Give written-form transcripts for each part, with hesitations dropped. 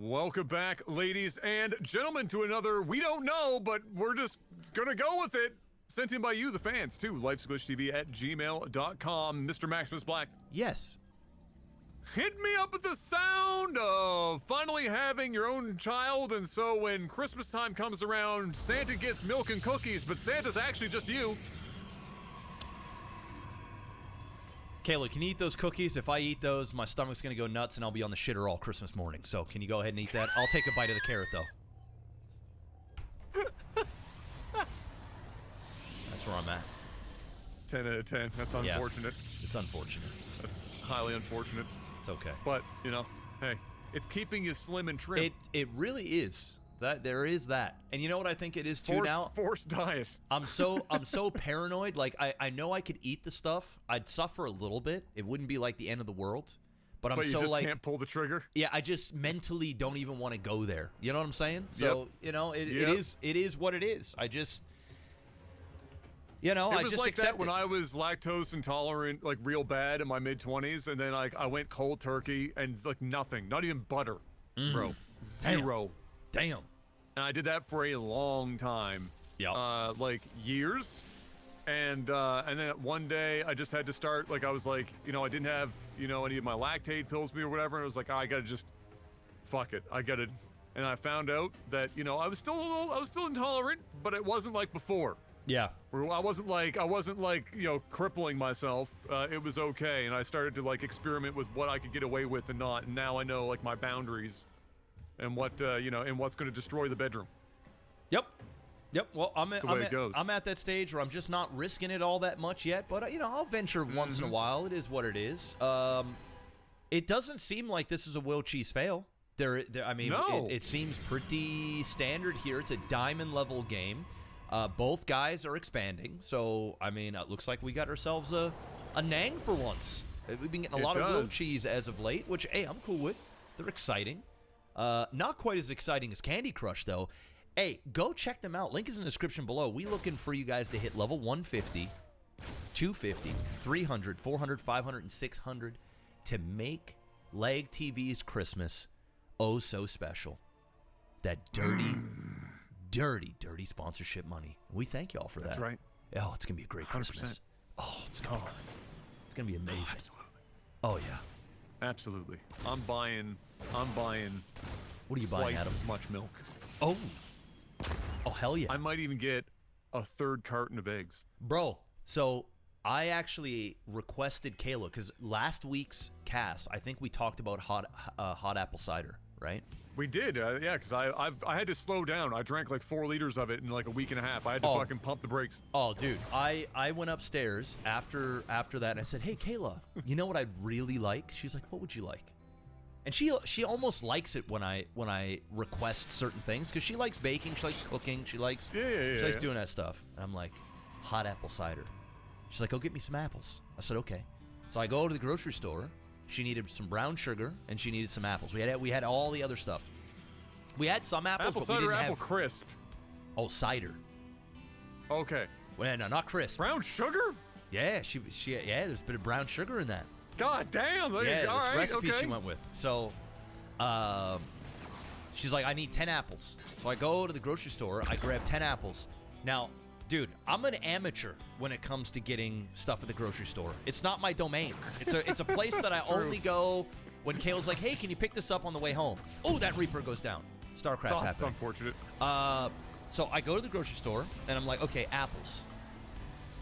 Welcome back, ladies and gentlemen, to another We Don't Know, but we're just gonna go with it. Sent in by you, the fans, to lifesaglitchtv@gmail.com. Mr. Maximus Black. Yes. Hit me up with the sound of finally having your own child, and so when Christmas time comes around, Santa gets milk and cookies, but Santa's actually just you. Kayla, can you eat those cookies? If I eat those, my stomach's gonna go nuts and I'll be on the shitter all Christmas morning. So can you go ahead and eat that? I'll take a bite of the carrot, though. That's where I'm at. 10 out of 10. That's unfortunate. Yeah, it's unfortunate. That's highly unfortunate. It's okay. But, you know, hey, it's keeping you slim and trim. It really is. There is that. And you know what I think it is too now? Forced diet. I'm so paranoid. Like, I know I could eat the stuff. I'd suffer a little bit. It wouldn't be like the end of the world. But you just can't pull the trigger? Yeah, I just mentally don't even want to go there. You know what I'm saying? So, you know, it is what it is. I just... You know, I just like that when I was lactose intolerant, like real bad in my mid-20s, and then I went cold turkey and like nothing, not even butter, bro, zero. Damn. And I did that for a long time. Yeah. Like years, and then one day I just had to start. Like I was like, you know, I didn't have any of my lactate pills me or whatever, and I was like, I gotta just, fuck it, I gotta. And I found out that I was still intolerant, but it wasn't like before. Yeah. I wasn't like crippling myself. It was okay, and I started to like experiment with what I could get away with and not. And now I know like my boundaries, and what and what's going to destroy the bedroom. Yep. Well, I'm at that stage where I'm just not risking it all that much yet. But I'll venture once in a while. It is what it is. It doesn't seem like this is a Will Cheese fail. I mean, no. It seems pretty standard here. It's a diamond level game. Both guys are expanding, so, I mean, it looks like we got ourselves a Nang for once. We've been getting a lot of Will Cheese as of late, which, hey, I'm cool with. They're exciting. Not quite as exciting as Candy Crush, though. Hey, go check them out. Link is in the description below. We looking for you guys to hit level 150, 250, 300, 400, 500, and 600 to make LAGTV's Christmas oh so special. That dirty sponsorship money. We thank y'all for that. That's right. Oh, it's going to be a great 100%. Christmas. Oh, it's going to be amazing. Oh, absolutely. Oh, yeah. Absolutely. I'm buying What are you buying, twice Adam? as much milk. Oh, hell yeah. I might even get a third carton of eggs. Bro, so I actually requested Kayla, because last week's cast, I think we talked about hot apple cider, right? We did, yeah, because I had to slow down. I drank like 4 liters of it in like a week and a half. I had to fucking pump the brakes. Oh, dude, I went upstairs after that, and I said, hey, Kayla, you know what I'd really like? She's like, what would you like? And she almost likes it when I request certain things, because she likes baking, she likes cooking, she likes doing that stuff. And I'm like, hot apple cider. She's like, go get me some apples. I said, okay. So I go to the grocery store. She needed some brown sugar, and she needed some apples. We had all the other stuff. We had some apples, apple but cider, we didn't apple have... crisp. Oh, cider. Okay. Well, no, not crisp. Brown sugar? Yeah, yeah, there's a bit of brown sugar in that. God damn. Yeah, all right, this recipe okay. she went with. So, she's like, I need 10 apples. So I go to the grocery store. I grab 10 apples. Now, dude, I'm an amateur when it comes to getting stuff at the grocery store. It's not my domain. It's a place that I only go when Kale's like, hey, can you pick this up on the way home? Oh, that Reaper goes down. Starcraft's happening. That's unfortunate. So I go to the grocery store, and I'm like, okay, apples.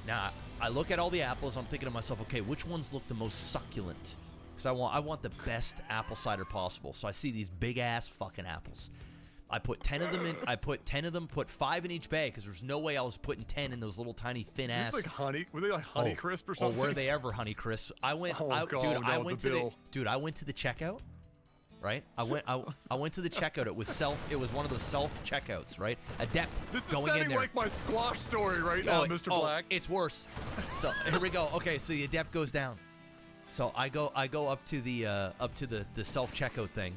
Now, I look at all the apples. I'm thinking to myself, okay, which ones look the most succulent? Because I want the best apple cider possible. So I see these big-ass fucking apples. I put 10 of them in. I put 10 of them, put 5 in each bag, because there's no way I was putting 10 in those little tiny thin ass. Like honey? Were they like Honey Crisp or something? Oh, were they ever Honey Crisp? I went. I went to the checkout. Right? I went to the checkout. It was one of those self checkouts, right? Adept this going is sounding in there. like my squash story right now, Mr. Black. It's worse. So here we go. Okay, so the adept goes down. So I go up to the self checkout thing,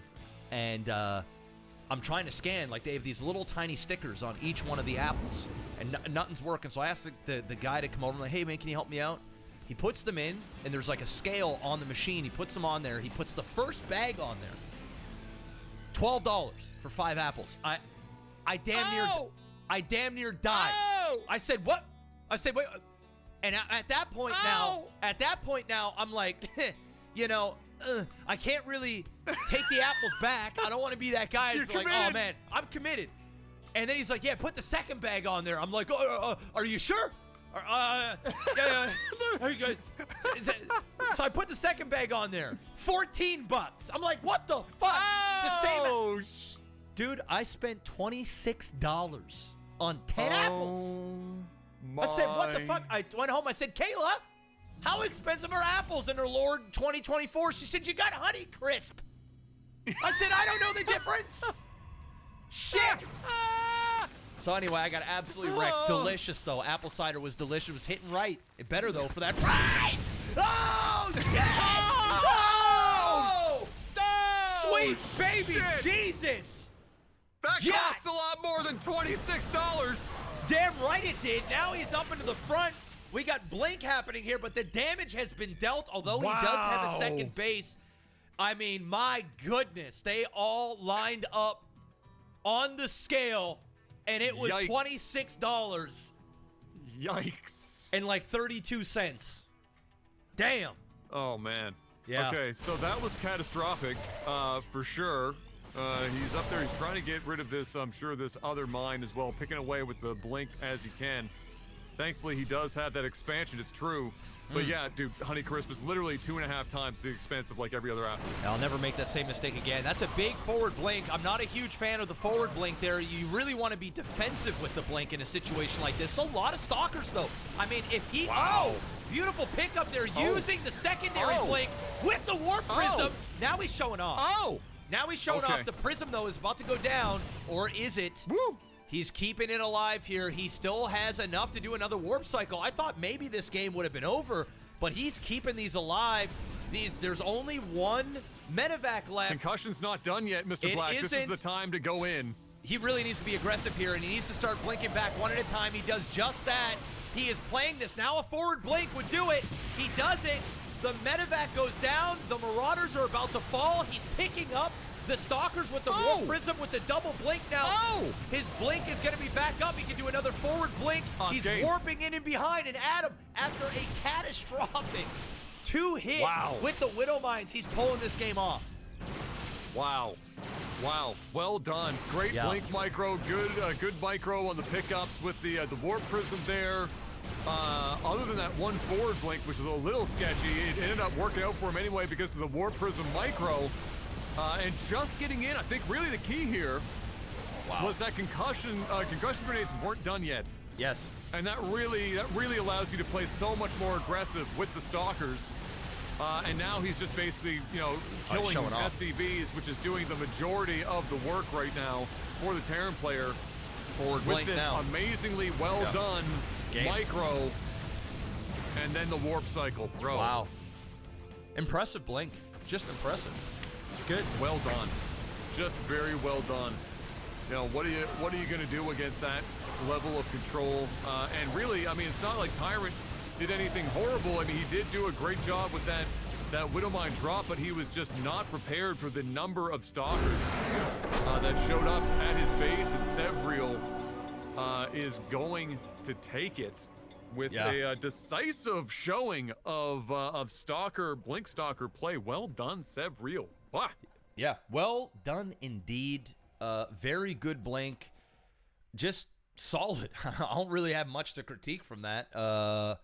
and I'm trying to scan. Like, they have these little tiny stickers on each one of the apples, and nothing's working. So I asked the guy to come over. I'm like, hey man, can you help me out? He puts them in, and there's like a scale on the machine. He puts them on there. He puts the first bag on there. $12 for 5 apples. I damn near died. Oh! I said, what? I said, wait. And at that point now, I'm like, you know, I can't really take the apples back. I don't want to be that guy who's like, oh man, I'm committed. And then he's like, yeah, put the second bag on there. I'm like, are you sure? Yeah. Are you good? So I put the second bag on there. $14. I'm like, what the fuck? It's the same. Dude, I spent $26 on 10 apples. I said, what the fuck? I went home. I said, Kayla, how expensive are apples in her Lord 2024? She said, you got Honey Crisp. I said, I don't know the difference. Shit. So anyway, I got absolutely wrecked. Delicious, though. Apple cider was delicious. It was hitting right. It better, though, for that price. Oh, yes. Sweet baby shit. Jesus. That cost a lot more than $26. Damn right it did. Now he's up into the front. We got blink happening here, but the damage has been dealt, although he does have a second base. I mean, my goodness. They all lined up on the scale, and it was $26. Yikes. And like 32 cents. Damn. Oh, man. Yeah. Okay, so that was catastrophic, for sure. He's up there. He's trying to get rid of this, I'm sure, this other mine as well, picking away with the blink as he can. Thankfully, he does have that expansion. It's true. But yeah, dude, Honey Crisp is literally 2.5 times the expense of like every other apple. I'll never make that same mistake again. That's a big forward blink. I'm not a huge fan of the forward blink there. You really want to be defensive with the blink in a situation like this. A lot of stalkers, though. I mean, if he... Oh! Beautiful pickup there, using the secondary blink with the warp prism. Now he's showing off. Now he's showing off. The prism, though, is about to go down. Or is it? Woo! He's keeping it alive here. He still has enough to do another warp cycle. I thought maybe this game would have been over, but he's keeping these alive. There's only one medevac left. Concussion's not done yet, Mr. Black. This is the time to go in. He really needs to be aggressive here, and he needs to start blinking back one at a time. He does just that. He is playing this. Now a forward blink would do it. He does it. The medevac goes down. The Marauders are about to fall. He's picking up the Stalkers with the warp prism with the double blink now. His blink is going to be back up. He can do another forward blink. He's warping in and behind. And Adam, after a catastrophic 2-hit with the Widow Mines, he's pulling this game off. Wow. Well done. Great blink micro. Good micro on the pickups with the warp prism there. Other than that one forward blink, which is a little sketchy, it ended up working out for him anyway because of the warp prism micro. And just getting in, I think really the key here was that concussion grenades weren't done yet. Yes. And that really allows you to play so much more aggressive with the Stalkers. And now he's just basically, killing SCVs, which is doing the majority of the work right now for the Terran player. Forward blink with this amazingly well done micro, and then the warp cycle, bro. Wow. Impressive blink. Just impressive. It's good. Well done. Just very well done. What are you going to do against that level of control? And really, I mean, it's not like Tyrant did anything horrible. I mean, he did do a great job with that Widowmine drop, but he was just not prepared for the number of Stalkers that showed up at his base, and Sevriel is going to take it with a decisive showing of Stalker, Blink Stalker play. Well done, Sevriel. Wow. Yeah, well done indeed. Very good blink. Just solid. I don't really have much to critique from that.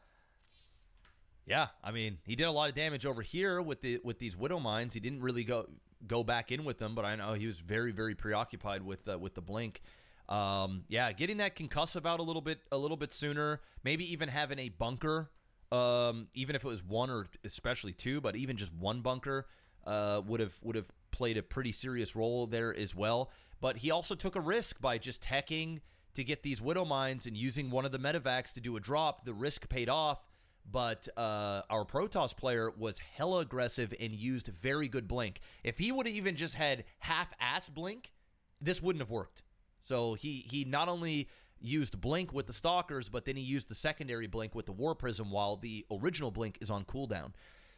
Yeah, I mean, he did a lot of damage over here with these Widow Mines. He didn't really go back in with them, but I know he was very, very preoccupied with the blink. Yeah, getting that concussive out a little bit sooner. Maybe even having a bunker, even if it was one or especially two, but even just one bunker would have played a pretty serious role there as well. But he also took a risk by just teching to get these Widow Mines and using one of the medevacs to do a drop. The risk paid off. But our Protoss player was hella aggressive and used very good blink. If he would have even just had half-ass blink, this wouldn't have worked. So he not only used blink with the Stalkers, but then he used the secondary blink with the War Prism while the original blink is on cooldown.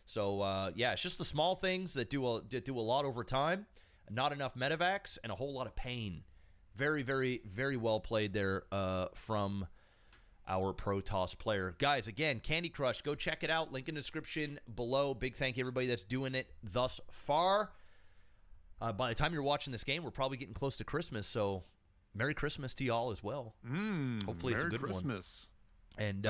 So yeah, it's just the small things that do a lot over time. not enough medevacs, and a whole lot of pain. Very, very, very well played there from our Protoss player. Guys, again, Candy Crush, go check it out. Link in the description below. Big thank you everybody that's doing it thus far. By the time you're watching this game, we're probably getting close to Christmas, so Merry Christmas to y'all as well. Hopefully it's a good Christmas. one. And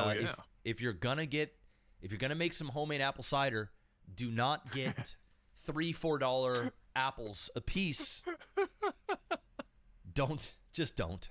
if you're gonna make some homemade apple cider, do not get $3-4 apples a piece. Just don't.